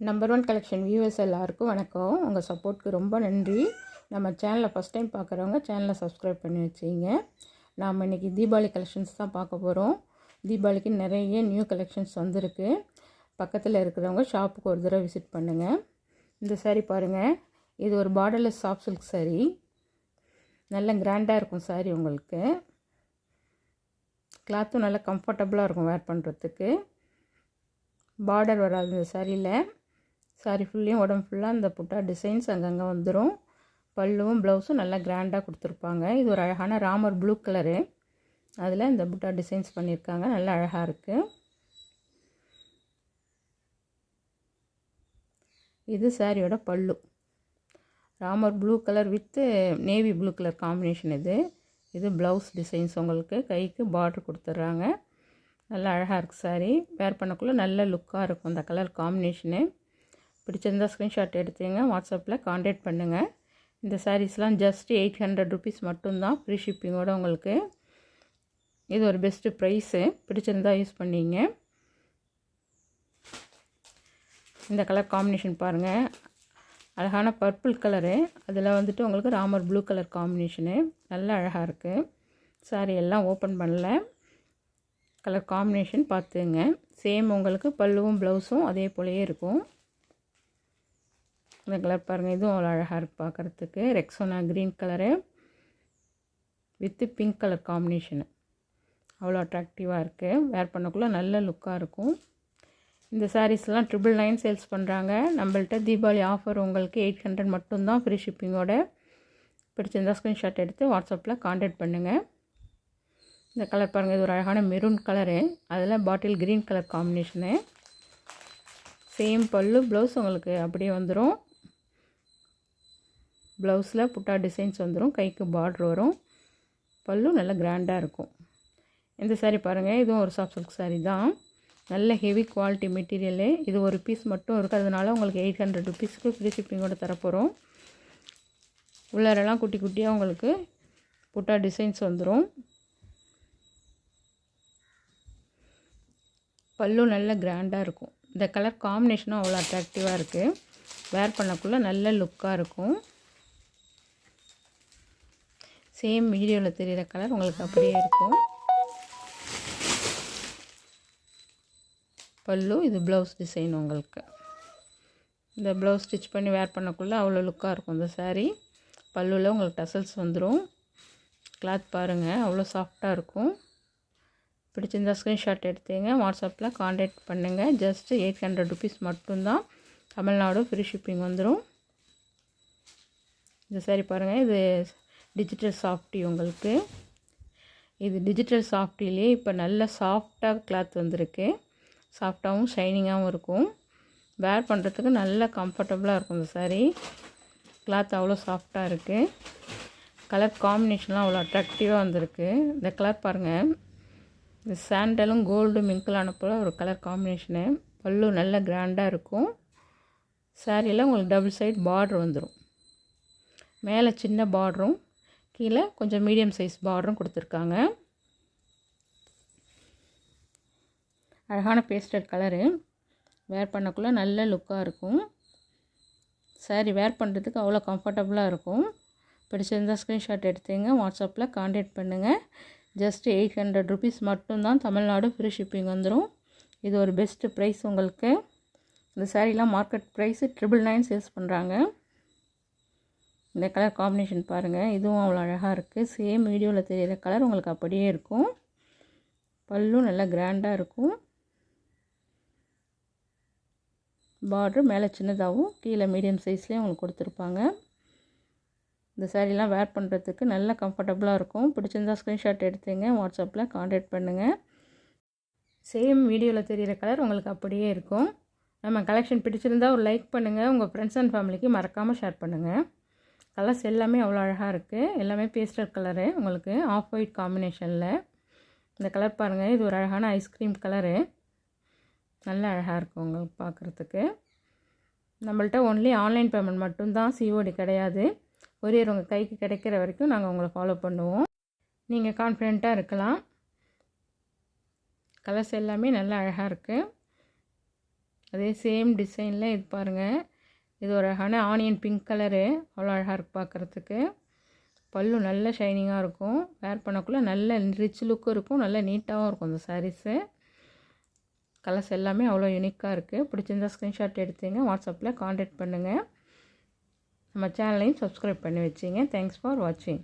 Number one collection viewers எல்லாருக்கும் வணக்கம். உங்கள் சப்போர்ட்க்கு ரொம்ப நன்றி. நம்ம சேனலை ஃபஸ்ட் டைம் பார்க்குறவங்க சேனலை சப்ஸ்கிரைப் பண்ணி வச்சிங்க. நாம் இன்றைக்கி தீபாவளி கலெக்ஷன்ஸ் தான் பார்க்க போகிறோம். தீபாவளிக்கு நிறைய நியூ கலெக்ஷன்ஸ் வந்திருக்கு. பக்கத்தில் இருக்கிறவங்க ஷாப்புக்கு ஒரு தடவை விசிட் பண்ணுங்கள். இந்த சாரீ பாருங்கள், இது ஒரு பார்டர்லெஸ் சாஃப்ட் சில்க் சாரீ. நல்ல கிராண்டாக இருக்கும் சாரீ. உங்களுக்கு கிளாத்தும் நல்லா கம்ஃபர்டபுளாக இருக்கும் வேர் பண்ணுறதுக்கு. பார்டர் வராது இந்த சாரியில். சாரி ஃபுல்லையும் உடம்பு ஃபுல்லாக இந்த புட்டா டிசைன்ஸ் அங்கங்கே வந்துடும். பல்லுவும் ப்ளவுஸும் நல்லா கிராண்டாக கொடுத்துருப்பாங்க. இது ஒரு அழகான ராமர் ப்ளூ கலரு. அதில் இந்த புட்டா டிசைன்ஸ் பண்ணியிருக்காங்க. நல்லா அழகாக இருக்குது. இது சாரியோட பல்லு Ramar blue colour with navy blue colour combination. இது ப்ளவுஸ் டிசைன்ஸ். உங்களுக்கு கைக்கு பார்டர் கொடுத்துட்றாங்க. நல்லா அழகாக இருக்குது சாரீ. வேர் பண்ணக்குள்ளே நல்ல லுக்காக இருக்கும் இந்த கலர் காம்பினேஷனு. பிடிச்சிருந்தால் ஸ்க்ரீன்ஷாட் எடுத்துங்க, வாட்ஸ்அப்பில் காண்டாக்ட் பண்ணுங்கள். இந்த சாரீஸ்லாம் ஜஸ்ட் 800 ருபீஸ் மட்டும்தான், ஃப்ரீ ஷிப்பிங்கோடு உங்களுக்கு. இது ஒரு பெஸ்ட்டு ப்ரைஸு. பிடிச்சிருந்தால் யூஸ் பண்ணிங்க. இந்த கலர் காம்பினேஷன் பாருங்கள், அழகான பர்பிள் கலரு. அதில் வந்துட்டு உங்களுக்கு ராமர் ப்ளூ கலர் காம்பினேஷனு. நல்லா அழகாக இருக்குது. சாரீ எல்லாம் ஓப்பன் பண்ணல. கலர் காம்பினேஷன் பார்த்துங்க. சேம் உங்களுக்கு பல்லுவும் ப்ளவுஸும் அதே போலயே இருக்கும். இந்த கலர் பாருங்கள், இதுவும் அவ்வளோ அழகாக இருக்குது பார்க்குறதுக்கு. Rexona green colour with pink colour combination. அவ்வளோ அட்ராக்டிவாக இருக்குது. வேர் பண்ணக்குள்ளே நல்ல லுக்காக இருக்கும். இந்த சாரீஸ்லாம் 999 சேல்ஸ் பண்ணுறாங்க. நம்மள்ட்ட தீபாவளி ஆஃபர் உங்களுக்கு 800 மட்டும்தான், ஃப்ரீ ஷிப்பிங்கோட. பிடிச்சிருந்தால் ஸ்க்ரீன்ஷாட் எடுத்து வாட்ஸ்அப்பில் காண்டாக்ட் பண்ணுங்கள். இந்த கலர் பாருங்கள், இது ஒரு அழகான மெரூன் கலரு. அதில் bottle green colour combination. Same பல்லு ப்ளவுஸ் உங்களுக்கு அப்படியே வந்துடும். ப்ளவுஸில் புட்டா டிசைன்ஸ் வந்துடும். கைக்கு பார்டர் வரும். பல்லு நல்லா கிராண்டாக இருக்கும். இந்த சாரீ பாருங்கள், இதுவும் ஒரு சாஃப்ட் சில்க் சாரீ தான். நல்ல ஹெவி குவாலிட்டி மெட்டீரியலு. இது ஒரு பீஸ் மட்டும் இருக்கிறதுனால உங்களுக்கு 800 ருபீஸ்க்கு ஃப்ரீ ஷிப்பிங்கோடு தரப்போகிறோம். உள்ளாரெல்லாம் குட்டி குட்டியாக உங்களுக்கு புட்டா டிசைன்ஸ் வந்துடும். பல்லு நல்ல கிராண்டாக இருக்கும். இந்த கலர் காம்பினேஷனும் அவ்வளோ அட்ராக்டிவாக இருக்குது. வேர் பண்ணக்குள்ளே நல்ல லுக்காக இருக்கும். சேம் வீடியோவில் தெரிகிற கலர் உங்களுக்கு அப்படியே இருக்கும். பல்லு, இது ப்ளவுஸ் டிசைன். உங்களுக்கு இந்த ப்ளவுஸ் ஸ்டிச் பண்ணி வேர் பண்ணக்குள்ளே அவ்வளோ லுக்காக இருக்கும் இந்த சாரீ. பல்லுவில் உங்களுக்கு டசல்ஸ் வந்துடும். கிளாத் பாருங்கள், அவ்வளோ சாஃப்டாக இருக்கும். பிடிச்சிருந்தால் ஸ்க்ரீன்ஷாட் எடுத்துங்க, வாட்ஸ்அப்பில் காண்டாக்ட் பண்ணுங்கள். ஜஸ்ட்டு 800 ருபீஸ் மட்டும்தான். தமிழ்நாடு ஃப்ரீ ஷிப்பிங் வந்துடும். இந்த சாரீ பாருங்கள், இது டிஜிட்டல் சாஃப்டி. உங்களுக்கு இது டிஜிட்டல் சாஃப்டிலே இப்போ நல்ல சாஃப்டாக கிளாத் வந்திருக்கு. சாஃப்டாகவும் ஷைனிங்காகவும் இருக்கும். வேர் பண்ணுறதுக்கு நல்ல கம்ஃபர்டபுளாக இருக்கும் இந்த சாரீ. கிளாத் அவ்வளோ சாஃப்டாக இருக்குது. கலர் காம்பினேஷன்லாம் அவ்வளோ அட்ராக்டிவாக வந்திருக்கு. இந்த கலர் பாருங்கள், இந்த சாண்டலும் கோல்டு மிங்கிளான போல் ஒரு கலர் காம்பினேஷனு. பல்லு நல்ல கிராண்டாக இருக்கும். சாரியில் உங்களுக்கு டபுள் சைட் பார்டர் வந்துடும். மேலே சின்ன பார்டரும் கீழே கொஞ்சம் மீடியம் சைஸ் பார்டரும் கொடுத்துருக்காங்க. அழகான பேஸ்டல் கலரு. வேர் பண்ணக்குள்ளே நல்ல லுக்காக இருக்கும். சாரீ வேர் பண்ணுறதுக்கு அவ்வளோ கம்ஃபர்டபுளாக இருக்கும். பிடிச்சிருந்தால் ஸ்க்ரீன்ஷாட் எடுத்துங்க, வாட்ஸ்அப்பில் காண்டாக்ட் பண்ணுங்கள். ஜஸ்ட் 800 ருபீஸ் மட்டும்தான். தமிழ்நாடு ஃப்ரீ ஷிப்பிங் வந்துடும். இது ஒரு பெஸ்ட்டு ப்ரைஸ் உங்களுக்கு. இந்த சாரீலாம் மார்க்கெட் ப்ரைஸு 999 சேல்ஸ் பண்ணுறாங்க. இந்த கலர் காம்பினேஷன் பாருங்கள், இதுவும் அவ்வளோ அழகாக இருக்குது. சேம் வீடியோவில் தெரிகிற கலர் உங்களுக்கு அப்படியே இருக்கும். பல்லும் நல்லா கிராண்டாக இருக்கும். பார்டர் மேலே சின்னதாகவும் கீழே மீடியம் சைஸ்லேயும் உங்களுக்கு கொடுத்துருப்பாங்க. இந்த சாரீலாம் வேர் பண்ணுறதுக்கு நல்ல கம்ஃபர்டபுளாக இருக்கும். பிடிச்சிருந்தால் ஸ்க்ரீன்ஷாட் எடுத்துங்க, வாட்ஸ்அப்பில் காண்டாக்ட் பண்ணுங்கள். சேம் வீடியோவில் தெரிகிற கலர் உங்களுக்கு அப்படியே இருக்கும். நம்ம கலெக்ஷன் பிடிச்சிருந்தால் ஒரு லைக் பண்ணுங்கள். உங்கள் ஃப்ரெண்ட்ஸ் அண்ட் ஃபேமிலிக்கு மறக்காமல் ஷேர் பண்ணுங்கள். கலர்ஸ் எல்லாமே அவ்வளோ அழகாக இருக்குது. எல்லாமே பேஸ்டல் கலரு. உங்களுக்கு ஆஃப் ஒயிட் காம்பினேஷனில். இந்த கலர் பாருங்கள், இது ஒரு அழகான ஐஸ்கிரீம் கலரு. நல்ல அழகாக இருக்கும் உங்களுக்கு பார்க்குறதுக்கு. நம்மள்ட்ட ஒன்லி ஆன்லைன் பேமெண்ட் மட்டும்தான், சிஓடி கிடையாது. கொரியர் உங்கள் கைக்கு கிடைக்கிற வரைக்கும் நாங்கள் உங்களை ஃபாலோ பண்ணுவோம். நீங்கள் கான்ஃபிடெண்ட்டாக இருக்கலாம். கலர்ஸ் எல்லாமே நல்லா அழகாக இருக்குது. அதே சேம் டிசைனில் இது பாருங்கள். இது ஒரு அழகான ஆனியன் பிங்க் கலரு, அவ்வளோ அழகாக இருக்குது பார்க்குறதுக்கு. பல்லு நல்ல ஷைனிங்காக இருக்கும். வேர் பண்ணக்குள்ளே நல்ல ரிச் லுக்கும் இருக்கும், நல்ல நீட்டாகவும் இருக்கும் இந்த சாரீஸு. கலர்ஸ் எல்லாமே அவ்வளோ யூனிக்காக இருக்குது. பிடிச்சிருந்தா ஸ்க்ரீன்ஷாட் எடுத்துங்க, வாட்ஸ்அப்பில் காண்டாக்ட் பண்ணுங்கள். நம்ம சேனலையும் சப்ஸ்கிரைப் பண்ணி வச்சிங்க. தேங்க்ஸ் ஃபார் வாட்சிங்.